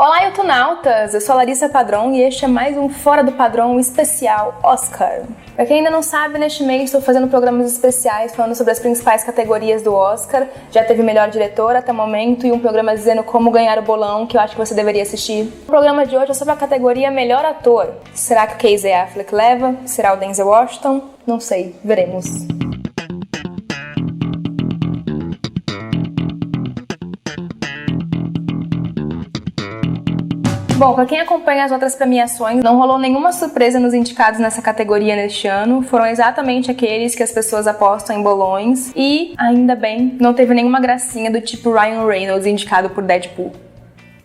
Olá, youtunautas! Eu sou a Larissa Padrão e este é mais um Fora do Padrão especial Oscar. Pra quem ainda não sabe, neste mês estou fazendo programas especiais falando sobre as principais categorias do Oscar. Já teve melhor diretor até o momento e um programa dizendo como ganhar o bolão, que eu acho que você deveria assistir. O programa de hoje é sobre a categoria melhor ator. Será que o Casey Affleck leva? Será o Denzel Washington? Não sei, veremos. Bom, para quem acompanha as outras premiações, não rolou nenhuma surpresa nos indicados nessa categoria neste ano. Foram exatamente aqueles que as pessoas apostam em bolões. E, ainda bem, não teve nenhuma gracinha do tipo Ryan Reynolds indicado por Deadpool.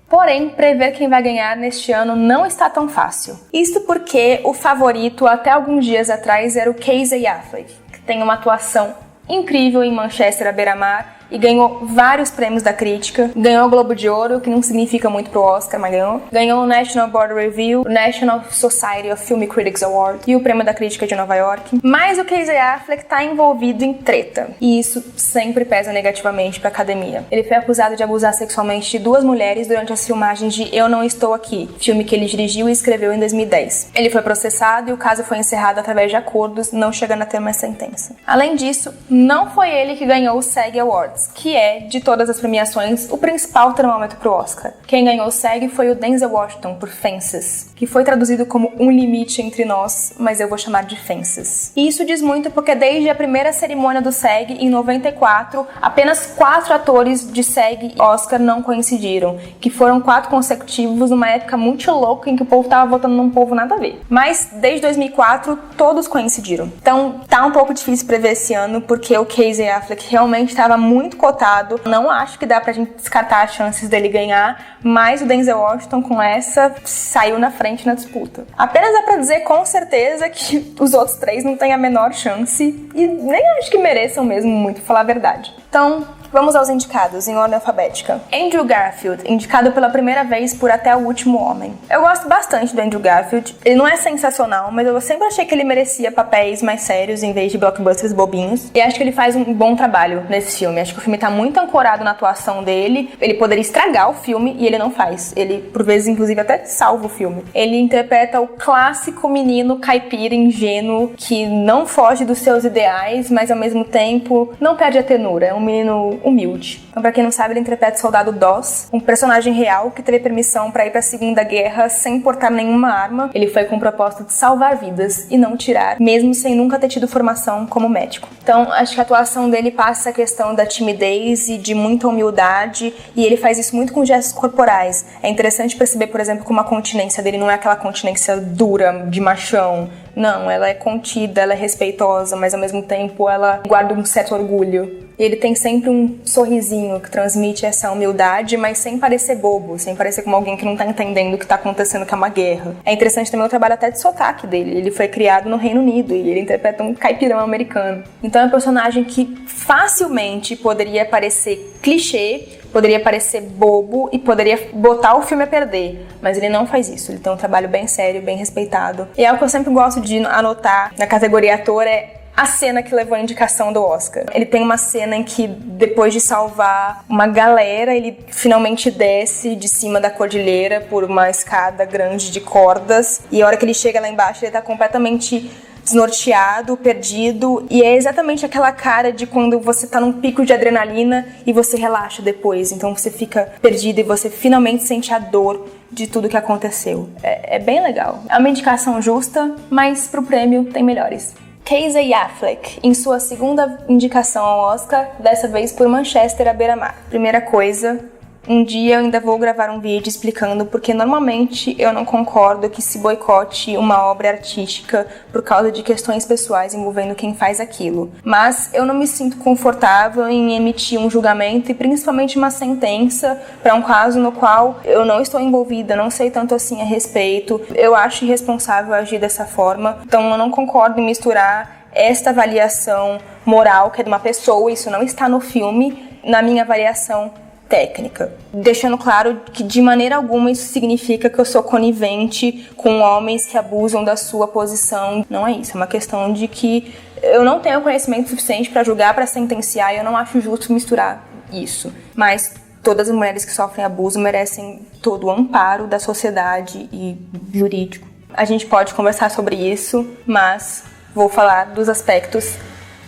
Porém, prever quem vai ganhar neste ano não está tão fácil. Isto porque o favorito até alguns dias atrás era o Casey Affleck, que tem uma atuação incrível em Manchester à beira-mar e ganhou vários prêmios da crítica. Ganhou o Globo de Ouro, que não significa muito pro Oscar, mas ganhou. Ganhou o National Board Review, o National Society of Film Critics Award e o Prêmio da Crítica de Nova York. Mas o Casey Affleck tá envolvido em treta, e isso sempre pesa negativamente pra academia. Ele foi acusado de abusar sexualmente de 2 mulheres durante as filmagens de Eu Não Estou Aqui, filme que ele dirigiu e escreveu em 2010. Ele foi processado e o caso foi encerrado através de acordos, não chegando a ter uma sentença. Além disso, não foi ele que ganhou o SAG Awards, que é, de todas as premiações, o principal termômetro pro Oscar. Quem ganhou o SAG foi o Denzel Washington por Fences, que foi traduzido como Um Limite Entre Nós, mas eu vou chamar de Fences. E isso diz muito porque desde a primeira cerimônia do SAG, em 94, apenas 4 atores de SAG e Oscar não coincidiram, que foram 4 consecutivos numa época muito louca em que o povo tava votando num povo nada a ver. Mas desde 2004, todos coincidiram. Então tá um pouco difícil prever esse ano, porque o Casey Affleck realmente estava muito cotado. Não acho que dá pra gente descartar as chances dele ganhar, mas o Denzel Washington com essa saiu na frente na disputa. Apenas dá pra dizer com certeza que os outros 3 não têm a menor chance e nem acho que mereçam mesmo muito, falar a verdade. Então, vamos aos indicados, em ordem alfabética. Andrew Garfield, indicado pela primeira vez por Até o Último Homem. Eu gosto bastante do Andrew Garfield. Ele não é sensacional, mas eu sempre achei que ele merecia papéis mais sérios em vez de blockbusters bobinhos. E acho que ele faz um bom trabalho nesse filme. Acho que o filme tá muito ancorado na atuação dele. Ele poderia estragar o filme e ele não faz. Ele, por vezes, inclusive, até salva o filme. Ele interpreta o clássico menino caipira ingênuo que não foge dos seus ideais, mas ao mesmo tempo não perde a ternura. É um menino humilde. Então, pra quem não sabe, ele interpreta o soldado Doss, um personagem real que teve permissão pra ir pra Segunda Guerra sem portar nenhuma arma. Ele foi com o propósito de salvar vidas e não tirar, mesmo sem nunca ter tido formação como médico. Então, acho que a atuação dele passa a questão da timidez e de muita humildade, e ele faz isso muito com gestos corporais. É interessante perceber, por exemplo, como a continência dele não é aquela continência dura, de machão. Não, ela é contida, ela é respeitosa, mas ao mesmo tempo ela guarda um certo orgulho. E ele tem sempre um sorrisinho que transmite essa humildade, mas sem parecer bobo, sem parecer como alguém que não tá entendendo o que tá acontecendo, que é uma guerra. É interessante também o trabalho até de sotaque dele. Ele foi criado no Reino Unido e ele interpreta um caipirão americano. Então é um personagem que facilmente poderia parecer clichê, poderia parecer bobo e poderia botar o filme a perder, mas ele não faz isso. Ele tem um trabalho bem sério, bem respeitado. E algo que eu sempre gosto de anotar na categoria ator é a cena que levou a indicação do Oscar. Ele tem uma cena em que, depois de salvar uma galera, ele finalmente desce de cima da cordilheira por uma escada grande de cordas, e a hora que ele chega lá embaixo, ele tá completamente desnorteado, perdido, e é exatamente aquela cara de quando você tá num pico de adrenalina e você relaxa depois, então você fica perdido e você finalmente sente a dor de tudo que aconteceu. É bem legal. É uma indicação justa, mas pro prêmio tem melhores. Casey Affleck, em sua segunda indicação ao Oscar, dessa vez por Manchester à beira-mar. Primeira coisa, um dia eu ainda vou gravar um vídeo explicando porque normalmente eu não concordo que se boicote uma obra artística por causa de questões pessoais envolvendo quem faz aquilo. Mas eu não me sinto confortável em emitir um julgamento e principalmente uma sentença para um caso no qual eu não estou envolvida, não sei tanto assim a respeito. Eu acho irresponsável agir dessa forma, então eu não concordo em misturar esta avaliação moral, que é de uma pessoa, isso não está no filme, na minha avaliação técnica, deixando claro que de maneira alguma isso significa que eu sou conivente com homens que abusam da sua posição. Não é isso, é uma questão de que eu não tenho conhecimento suficiente para julgar, para sentenciar, e eu não acho justo misturar isso. Mas todas as mulheres que sofrem abuso merecem todo o amparo da sociedade e jurídico. A gente pode conversar sobre isso, mas vou falar dos aspectos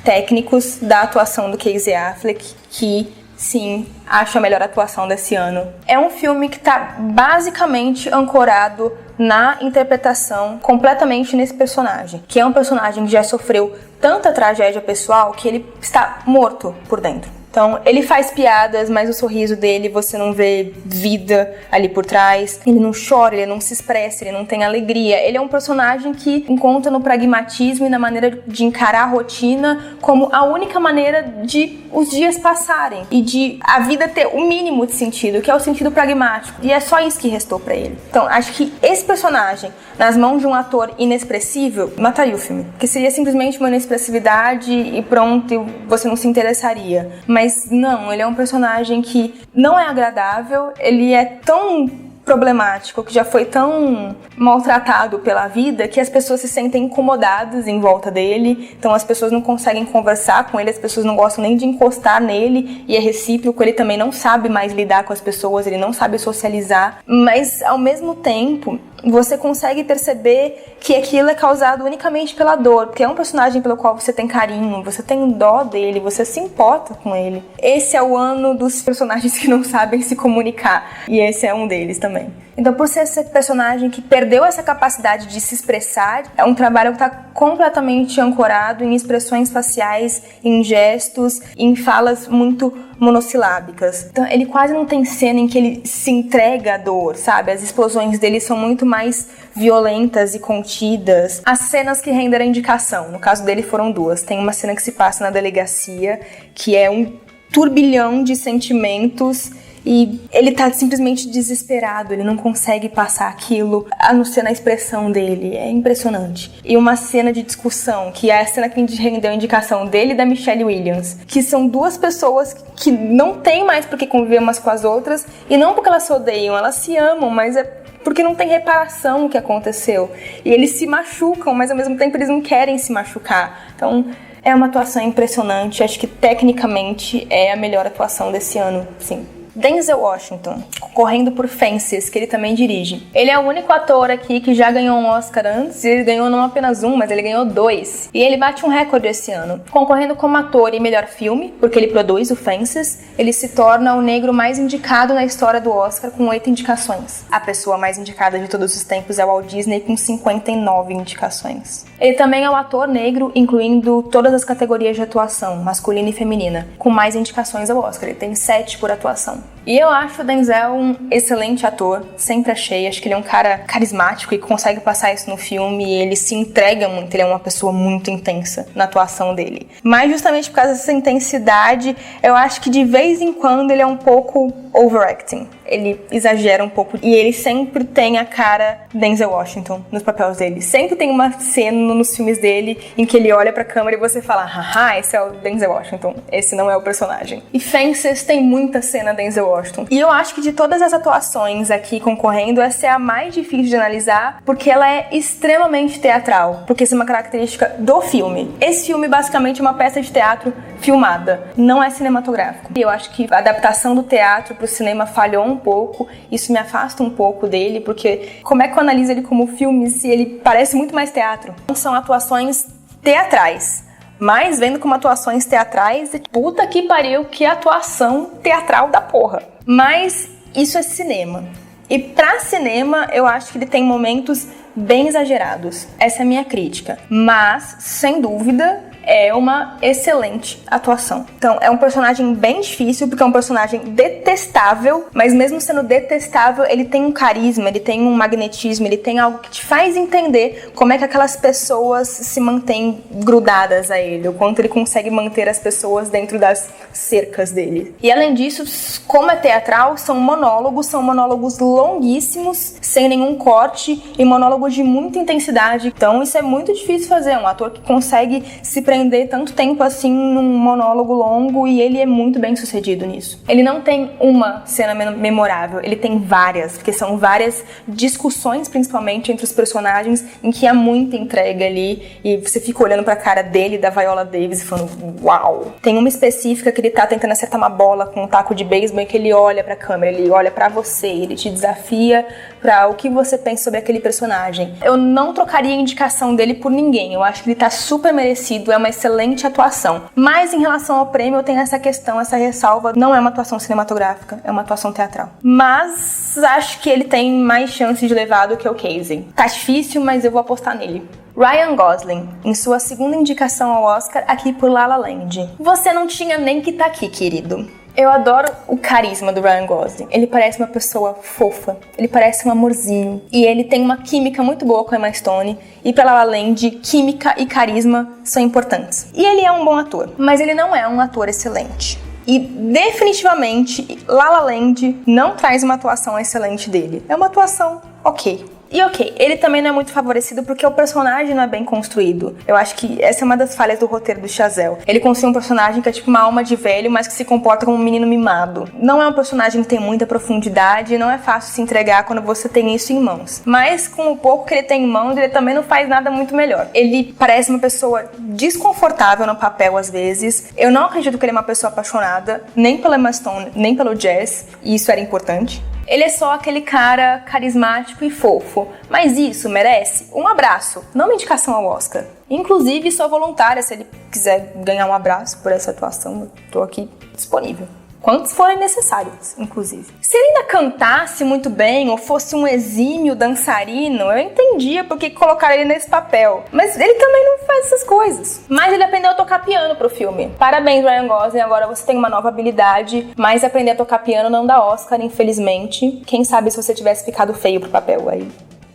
técnicos da atuação do Casey Affleck, que sim, acho a melhor atuação desse ano. É um filme que está basicamente ancorado na interpretação, completamente nesse personagem, que é um personagem que já sofreu tanta tragédia pessoal que ele está morto por dentro. Então, ele faz piadas, mas o sorriso dele, você não vê vida ali por trás. Ele não chora, ele não se expressa, ele não tem alegria. Ele é um personagem que encontra no pragmatismo e na maneira de encarar a rotina como a única maneira de os dias passarem e de a vida ter o mínimo de sentido, que é o sentido pragmático. E é só isso que restou pra ele. Então, acho que esse personagem, nas mãos de um ator inexpressível, mataria o filme. Porque seria simplesmente uma inexpressividade e pronto, e você não se interessaria. Mas não, ele é um personagem que não é agradável, ele é tão problemático, que já foi tão maltratado pela vida, que as pessoas se sentem incomodadas em volta dele, então as pessoas não conseguem conversar com ele, as pessoas não gostam nem de encostar nele, e é recíproco, ele também não sabe mais lidar com as pessoas, ele não sabe socializar, mas ao mesmo tempo você consegue perceber que aquilo é causado unicamente pela dor, porque é um personagem pelo qual você tem carinho, você tem dó dele, você se importa com ele. Esse é o ano dos personagens que não sabem se comunicar, e esse é um deles também. Então, por ser esse personagem que perdeu essa capacidade de se expressar, é um trabalho que está completamente ancorado em expressões faciais, em gestos, em falas muito monossilábicas. Então, ele quase não tem cena em que ele se entrega à dor, sabe? As explosões dele são muito mais violentas e contidas. As cenas que renderam indicação, no caso dele foram duas. Tem uma cena que se passa na delegacia, que é um turbilhão de sentimentos, e ele tá simplesmente desesperado, ele não consegue passar aquilo, a não ser na expressão dele, é impressionante. E uma cena de discussão, que é a cena que rendeu a indicação dele e da Michelle Williams, que são duas pessoas que não tem mais por que conviver umas com as outras, e não porque elas se odeiam, elas se amam, mas é porque não tem reparação o que aconteceu. E eles se machucam, mas ao mesmo tempo eles não querem se machucar. Então, é uma atuação impressionante, acho que tecnicamente é a melhor atuação desse ano, sim. Denzel Washington, concorrendo por Fences, que ele também dirige. Ele é o único ator aqui que já ganhou um Oscar antes, e ele ganhou não apenas um, mas ele ganhou 2. E ele bate um recorde esse ano. Concorrendo como ator em melhor filme, porque ele produz o Fences, ele se torna o negro mais indicado na história do Oscar com 8 indicações. A pessoa mais indicada de todos os tempos é o Walt Disney com 59 indicações. Ele também é o ator negro, incluindo todas as categorias de atuação, masculina e feminina, com mais indicações ao Oscar. Ele tem 7 por atuação. E eu acho o Denzel um excelente ator, sempre achei. Acho que ele é um cara carismático e consegue passar isso no filme, e ele se entrega muito, ele é uma pessoa muito intensa na atuação dele. Mas justamente por causa dessa intensidade, eu acho que de vez em quando ele é um pouco overacting. Ele exagera um pouco, e ele sempre tem a cara Denzel Washington nos papéis dele. Sempre tem uma cena nos filmes dele em que ele olha pra câmera e você fala: haha, esse é o Denzel Washington, esse não é o personagem. E Fences tem muita cena Denzel Washington. E eu acho que de todas as atuações aqui concorrendo, essa é a mais difícil de analisar, porque ela é extremamente teatral, porque isso é uma característica do filme. Esse filme basicamente é uma peça de teatro filmada, não é cinematográfico. E eu acho que a adaptação do teatro pro cinema falhou um pouco, isso me afasta um pouco dele, porque como é que eu analiso ele como filme se ele parece muito mais teatro? São atuações teatrais, mas vendo como atuações teatrais, puta que pariu, que atuação teatral da porra. Mas isso é cinema. E pra cinema, eu acho que ele tem momentos bem exagerados. Essa é a minha crítica. Mas, sem dúvida, é uma excelente atuação. Então, é um personagem bem difícil, porque é um personagem detestável, mas mesmo sendo detestável, ele tem um carisma, ele tem um magnetismo, ele tem algo que te faz entender como é que aquelas pessoas se mantêm grudadas a ele, o quanto ele consegue manter as pessoas dentro das cercas dele. E além disso, como é teatral, são monólogos longuíssimos, sem nenhum corte, e monólogos de muita intensidade. Então, isso é muito difícil fazer. Um ator que consegue se prender desprender tanto tempo assim num monólogo longo, e ele é muito bem sucedido nisso. Ele não tem uma cena memorável, ele tem várias, porque são várias discussões, principalmente entre os personagens, em que há muita entrega ali, e você fica olhando pra cara dele, da Viola Davis, e falando, uau! Tem uma específica que ele tá tentando acertar uma bola com um taco de beisebol, e que ele olha pra câmera, ele olha pra você, ele te desafia pra o que você pensa sobre aquele personagem. Eu não trocaria a indicação dele por ninguém, eu acho que ele tá super merecido, é uma excelente atuação. Mas em relação ao prêmio, eu tenho essa questão, essa ressalva, não é uma atuação cinematográfica, é uma atuação teatral. Mas acho que ele tem mais chance de levar do que o Casey. Tá difícil, mas eu vou apostar nele. Ryan Gosling, em sua segunda indicação ao Oscar, aqui por La La Land. Você não tinha nem que tá aqui, querido. Eu adoro o carisma do Ryan Gosling. Ele parece uma pessoa fofa, ele parece um amorzinho. E ele tem uma química muito boa com a Emma Stone. E pra La La Land, química e carisma são importantes. E ele é um bom ator, mas ele não é um ator excelente. E definitivamente, La La Land não traz uma atuação excelente dele. É uma atuação ok. E ok, ele também não é muito favorecido porque o personagem não é bem construído. Eu acho que essa é uma das falhas do roteiro do Chazelle. Ele construiu um personagem que é tipo uma alma de velho, mas que se comporta como um menino mimado. Não é um personagem que tem muita profundidade, não é fácil se entregar quando você tem isso em mãos. Mas com o pouco que ele tem em mãos, ele também não faz nada muito melhor. Ele parece uma pessoa desconfortável no papel às vezes. Eu não acredito que ele é uma pessoa apaixonada, nem pela Emma Stone, nem pelo Jazz, e isso era importante. Ele é só aquele cara carismático e fofo. Mas isso merece um abraço, não uma indicação ao Oscar. Inclusive, sou voluntária, se ele quiser ganhar um abraço por essa atuação, eu tô aqui disponível. Quantos forem necessários, inclusive. Se ele ainda cantasse muito bem ou fosse um exímio dançarino, eu entendia por que colocaram ele nesse papel. Mas ele também não faz essas coisas. Mas ele aprendeu a tocar piano pro filme. Parabéns, Ryan Gosling, agora você tem uma nova habilidade, mas aprender a tocar piano não dá Oscar, infelizmente. Quem sabe se você tivesse ficado feio pro papel, aí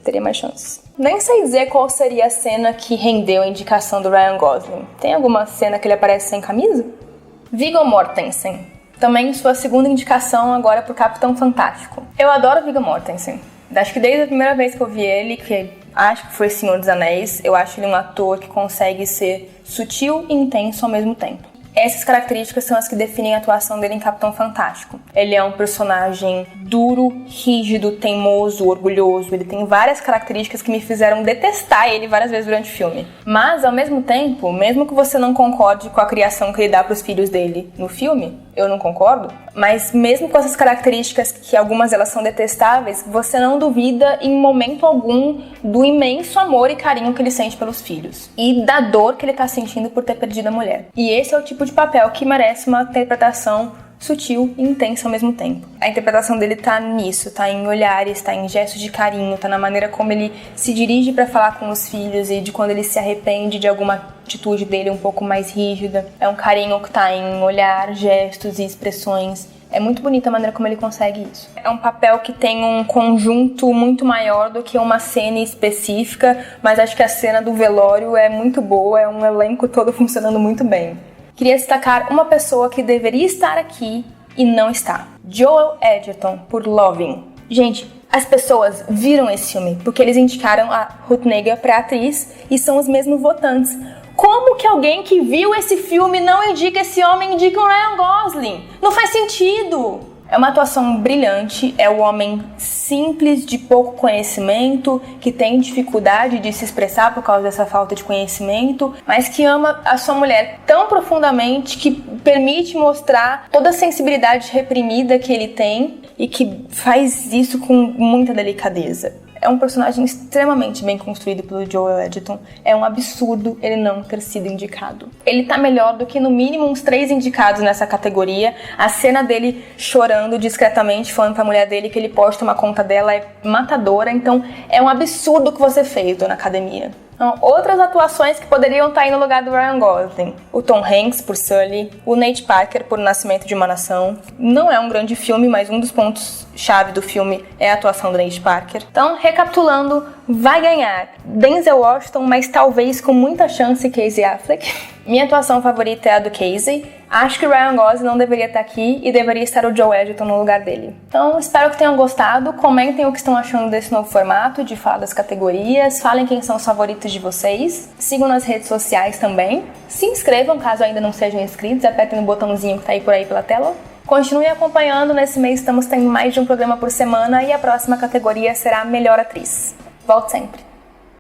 teria mais chances. Nem sei dizer qual seria a cena que rendeu a indicação do Ryan Gosling. Tem alguma cena que ele aparece sem camisa? Viggo Mortensen. Também sua segunda indicação agora pro Capitão Fantástico. Eu adoro Viggo Mortensen. Acho que desde a primeira vez que eu vi ele, que acho que foi Senhor dos Anéis, eu acho ele um ator que consegue ser sutil e intenso ao mesmo tempo. Essas características são as que definem a atuação dele em Capitão Fantástico. Ele é um personagem duro, rígido, teimoso, orgulhoso. Ele tem várias características que me fizeram detestar ele várias vezes durante o filme. Mas, ao mesmo tempo, mesmo que você não concorde com a criação que ele dá para os filhos dele no filme, eu não concordo, mas mesmo com essas características, que algumas elas são detestáveis, você não duvida em momento algum do imenso amor e carinho que ele sente pelos filhos. E da dor que ele tá sentindo por ter perdido a mulher. E esse é o tipo de papel que merece uma interpretação sutil e intensa ao mesmo tempo. A interpretação dele tá nisso, tá em olhares, tá em gestos de carinho, tá na maneira como ele se dirige pra falar com os filhos e de quando ele se arrepende de alguma atitude dele um pouco mais rígida. É um carinho que tá em olhar, gestos e expressões. É muito bonita a maneira como ele consegue isso. É um papel que tem um conjunto muito maior do que uma cena específica, mas acho que a cena do velório é muito boa, é um elenco todo funcionando muito bem. Queria destacar uma pessoa que deveria estar aqui e não está. Joel Edgerton, por Loving. Gente, as pessoas viram esse filme porque eles indicaram a Ruth Negga pra atriz e são os mesmos votantes. Como que alguém que viu esse filme não indica esse homem e indica o Ryan Gosling? Não faz sentido! É uma atuação brilhante, é um homem simples, de pouco conhecimento, que tem dificuldade de se expressar por causa dessa falta de conhecimento, mas que ama a sua mulher tão profundamente que permite mostrar toda a sensibilidade reprimida que ele tem e que faz isso com muita delicadeza. É um personagem extremamente bem construído pelo Joel Edgerton. É um absurdo ele não ter sido indicado. Ele tá melhor do que no mínimo uns 3 indicados nessa categoria. A cena dele chorando discretamente, falando pra mulher dele que ele pode tomar conta dela é matadora. Então é um absurdo o que você fez, dona Academia. Então, outras atuações que poderiam estar aí no lugar do Ryan Gosling. O Tom Hanks por Sully, o Nate Parker por Nascimento de uma Nação. Não é um grande filme, mas um dos pontos-chave do filme é a atuação do Nate Parker. Então, recapitulando, vai ganhar Denzel Washington, mas talvez com muita chance Casey Affleck. Minha atuação favorita é a do Casey. Acho que o Ryan Gosling não deveria estar aqui e deveria estar o Joel Edgerton no lugar dele. Então, espero que tenham gostado. Comentem o que estão achando desse novo formato de falar das categorias. Falem quem são os favoritos de vocês. Sigam nas redes sociais também. Se inscrevam caso ainda não sejam inscritos. Apertem no botãozinho que tá aí por aí pela tela. Continuem acompanhando. Nesse mês estamos tendo mais de um programa por semana e a próxima categoria será Melhor Atriz. Volte sempre!